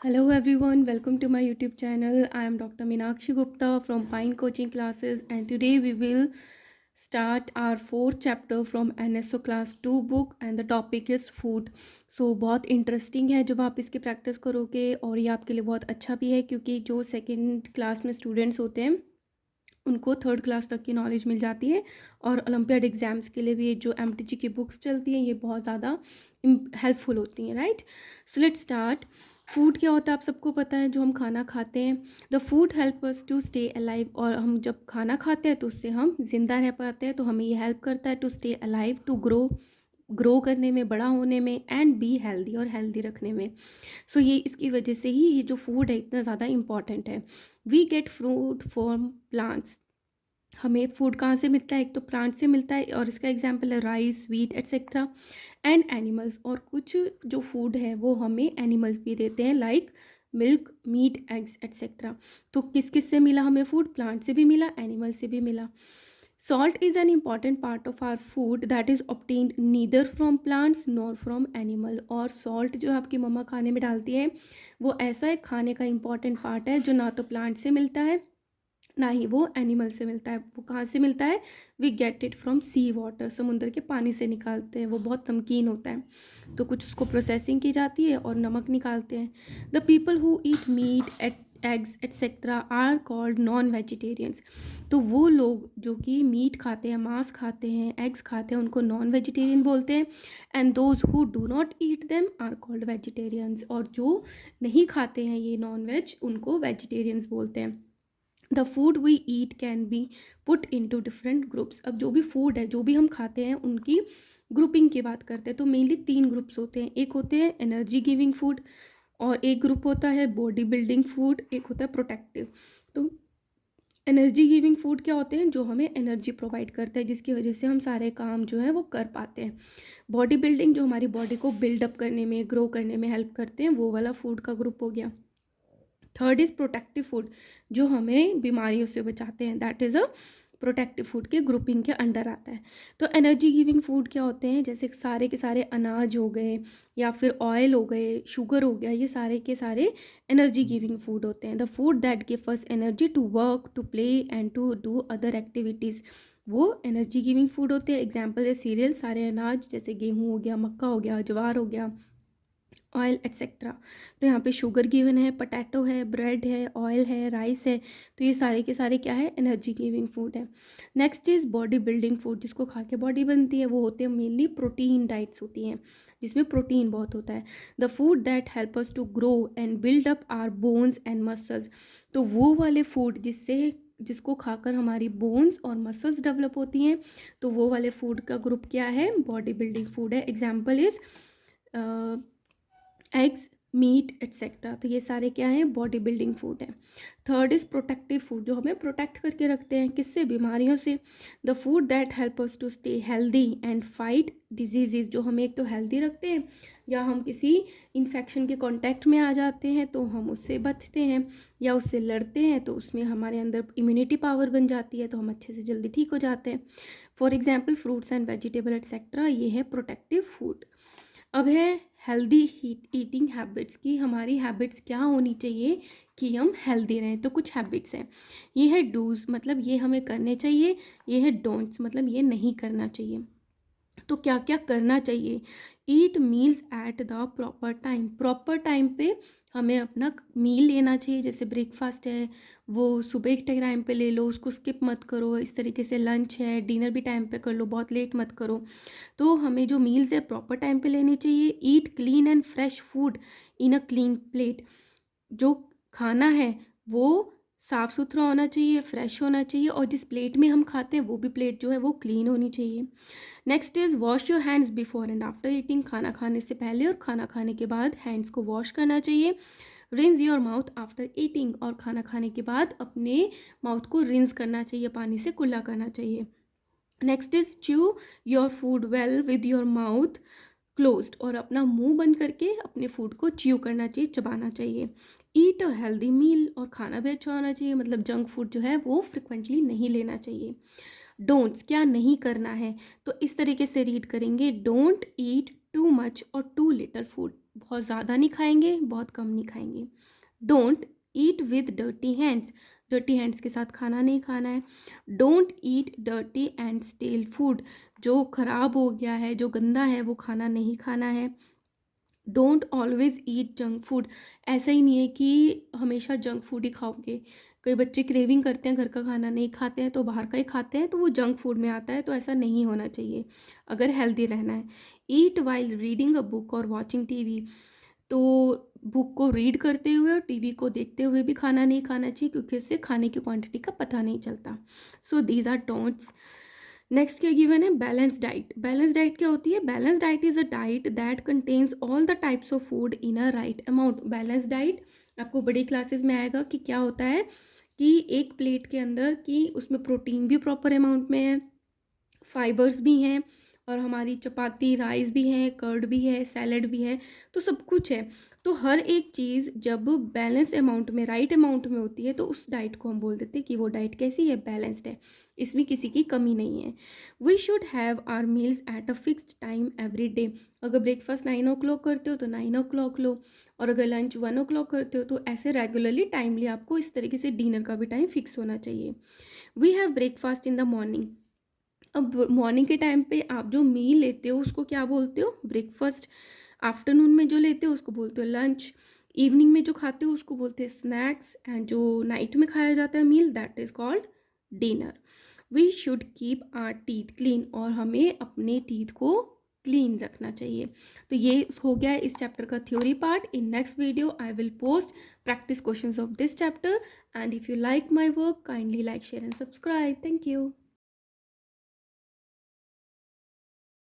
Hello everyone, welcome to my YouTube channel. I am Dr. Meenakshi Gupta from Pine Coaching Classes, and today we will start our fourth chapter from NSO class 2 book and the topic is food. So बहुत interesting है जब आप इसकी practice करोगे और ये आपके लिए बहुत अच्छा भी है क्योंकि जो सेकेंड क्लास में स्टूडेंट्स होते हैं उनको थर्ड क्लास तक की नॉलेज मिल जाती है और ओलंपियाड एग्ज़ाम्स के लिए भी जो एमटीजी की बुक्स चलती हैं ये बहुत ज़्यादा हेल्पफुल होती हैं, right. So let's start. Food क्या होता है आप सबको पता है, जो हम खाना खाते हैं। The food help us to stay alive, और हम जब खाना खाते हैं तो उससे हम जिंदा रह पाते हैं, तो हमें ये हेल्प करता है to stay alive, to grow करने में, बड़ा होने में, एंड बी हेल्दी, और हेल्दी रखने में। सो ये इसकी वजह से ही ये जो फूड है इतना ज़्यादा इम्पॉर्टेंट है। We get food from plants. हमें फूड कहाँ से मिलता है, एक तो प्लांट से मिलता है और इसका एग्जांपल है rice, wheat etcetera, and animals. और कुछ जो फूड है वो हमें एनिमल्स भी देते हैं, like milk, meat, eggs etcetera. तो किस किस से मिला हमें फूड, प्लांट से भी मिला, एनिमल से भी मिला। Salt is an important part of our food that is obtained neither from plants nor from animal. और सॉल्ट जो आपकी मम्मा खाने में डालती है वो ऐसा एक खाने का इम्पॉर्टेंट पार्ट है जो ना तो प्लांट से मिलता है ना ही वो एनिमल से मिलता है। वो कहाँ से मिलता है, we get it from sea water, समुद्र के पानी से निकालते हैं। वो बहुत नमकीन होता है, तो कुछ उसको प्रोसेसिंग की जाती है और नमक निकालते हैं। The people who eat meat eggs etcetera are called non vegetarians. तो वो लोग जो कि मीट खाते हैं, मांस खाते हैं, एग्स खाते हैं, उनको नॉन वेजिटेरियन बोलते हैं। And those who do not eat them are called vegetarians, और जो नहीं खाते हैं ये नॉन वेज उनको वेजिटेरियंस बोलते हैं। The food we eat can be put into different groups. अब जो भी फूड है, जो भी हम खाते हैं, उनकी ग्रुपिंग की बात करते हैं तो मेनली तीन ग्रुप्स होते हैं। एक होते हैं एनर्जी गिविंग फूड, और एक ग्रुप होता है बॉडी बिल्डिंग फूड, एक होता है प्रोटेक्टिव। तो एनर्जी गिविंग फूड क्या होते हैं, जो हमें एनर्जी प्रोवाइड करते हैं जिसकी वजह से हम सारे काम जो है वो कर पाते हैं। बॉडी बिल्डिंग जो हमारी बॉडी को बिल्डअप करने में, ग्रो करने में हेल्प करते हैं, वो वाला फूड का ग्रुप हो गया। थर्ड इज़ प्रोटेक्टिव फूड, जो हमें बीमारियों से बचाते हैं, that is a protective food के ग्रुपिंग के अंडर आता है। तो एनर्जी गिविंग फूड क्या होते हैं, जैसे सारे के सारे अनाज हो गए या फिर ऑयल हो गए, शुगर हो गया, ये सारे के सारे एनर्जी गिविंग फूड होते हैं। The food that give us energy to work, to play and to do other activities, वो एनर्जी गिविंग फूड होते हैं। एग्जाम्पल है सीरियल, सारे अनाज, जैसे गेहूँ हो गया, मक्का हो गया, ज्वार हो गया, ऑयल एट्सेट्रा। तो यहाँ पे शुगर गिवन है, पटैटो है, ब्रेड है, ऑयल है, राइस है। तो ये सारे के सारे क्या है, एनर्जी गिविंग फूड है। Next is body building food, जिसको खा के बॉडी बनती है। वो होते हैं मेनली प्रोटीन डाइट्स होती हैं जिसमें प्रोटीन बहुत होता है। The food that help us to grow and build up our bones and muscles. तो वो वाले फूड जिसको खाकर हमारी बोन्स और मसल्स डेवलप होती हैं, तो वो वाले फूड का ग्रुप क्या है, बॉडी बिल्डिंग फूड है। Example is eggs, meat etcetera. तो ये सारे क्या हैं, बॉडी बिल्डिंग फूड है। थर्ड इज़ प्रोटेक्टिव फूड, जो हमें प्रोटेक्ट करके रखते हैं, किससे, बीमारियों से। The food that help us to stay healthy and fight diseases, जो हमें एक तो हेल्दी रखते हैं, या हम किसी इन्फेक्शन के कांटेक्ट में आ जाते हैं तो हम उससे बचते हैं, या उससे लड़ते हैं तो उसमें हमारे अंदर इम्यूनिटी पावर बन जाती है, तो हम अच्छे से जल्दी ठीक हो जाते हैं। For example fruits and vegetable etcetera, ये है प्रोटेक्टिव फूड। अब है हेल्दी ईटिंग हैबिट्स की, हमारी हैबिट्स क्या होनी चाहिए कि हम हेल्दी रहें। तो कुछ हैबिट्स हैं, ये है डूज, मतलब ये हमें करने चाहिए, ये है डोंट्स, मतलब ये नहीं करना चाहिए। तो क्या क्या करना चाहिए, eat meals at the proper time पे हमें अपना मील लेना चाहिए। जैसे ब्रेकफास्ट है वो सुबह के टाइम पे ले लो, उसको स्किप मत करो। इस तरीके से लंच है, डिनर भी टाइम पे कर लो, बहुत लेट मत करो। तो हमें जो मील्स है प्रॉपर टाइम पे लेनी चाहिए। Eat clean and fresh food in a clean plate, जो खाना है वो साफ़ सुथरा होना चाहिए, फ्रेश होना चाहिए, और जिस प्लेट में हम खाते हैं वो भी प्लेट जो है वो क्लीन होनी चाहिए। Next is wash your hands before and after eating, खाना खाने से पहले और खाना खाने के बाद हैंड्स को वॉश करना चाहिए। Rinse your mouth after eating, और खाना खाने के बाद अपने माउथ को रिंस करना चाहिए, पानी से कुल्ला करना चाहिए। Next is chew your food well with your mouth closed, और अपना मुंह बंद करके अपने फूड को च्यू करना चाहिए, चबाना चाहिए। ईट अ हेल्दी मील, और खाना भी अच्छा होना चाहिए, मतलब जंक फूड जो है वो फ्रिक्वेंटली नहीं लेना चाहिए। डोंट्स, क्या नहीं करना है, तो इस तरीके से रीड करेंगे, डोंट ईट टू मच और टू लिटल फूड। बहुत ज़्यादा नहीं खाएंगे, बहुत कम नहीं खाएंगे। Don't eat with dirty hands, dirty hands के साथ खाना नहीं खाना है। Don't eat dirty and stele food, जो ख़राब हो गया है, जो गंदा है, वो खाना नहीं खाना है। Don't always eat junk food, ऐसा ही नहीं है कि हमेशा जंक फूड ही खाओगे। कई बच्चे क्रेविंग करते हैं, घर का खाना नहीं खाते हैं तो बाहर का ही खाते हैं, तो वो जंक फूड में आता है, तो ऐसा नहीं होना चाहिए अगर हेल्दी रहना है। ईट वाइल रीडिंग अ बुक और वॉचिंग टीवी, तो बुक को रीड करते हुए और टीवी को देखते हुए भी खाना नहीं खाना चाहिए, क्योंकि इससे खाने की क्वांटिटी का पता नहीं चलता। So these are don'ts. Next क्या गिवन है, बैलेंस डाइट। बैलेंस डाइट क्या होती है? Balance diet is a diet that contains all the types of food in a right amount. Balance diet आपको बड़ी क्लासेस में आएगा कि क्या होता है, कि एक प्लेट के अंदर कि उसमें प्रोटीन भी प्रॉपर अमाउंट में है, फाइबर्स भी हैं, और हमारी चपाती राइस भी है, कर्ड भी है, सैलड भी है, तो सब कुछ है। तो हर एक चीज़ जब बैलेंस अमाउंट में, राइट अमाउंट में होती है, तो उस डाइट को हम बोल देते हैं कि वो डाइट कैसी है, बैलेंस्ड है, इसमें किसी की कमी नहीं है। We should have our meals at a fixed time every day. अगर ब्रेकफास्ट 9 o'clock करते हो तो 9 o'clock लो, और अगर लंच 1 o'clock करते हो तो ऐसे रेगुलरली टाइमली आपको इस तरीके से डिनर का भी टाइम फिक्स होना चाहिए। We have breakfast in the morning. अब मॉर्निंग के टाइम पे आप जो मील लेते हो उसको क्या बोलते हो, ब्रेकफास्ट। आफ्टरनून में जो लेते हो उसको बोलते हो लंच। इवनिंग में जो खाते हो उसको बोलते हैं स्नैक्स, एंड जो नाइट में खाया जाता है meal, that is called dinner. We should keep our teeth clean, और हमें अपने टीथ को क्लीन रखना चाहिए। तो ये हो गया है इस चैप्टर का theory part. In next video I will post practice questions of this chapter, and if you like my work, kindly like, share and subscribe. Thank you.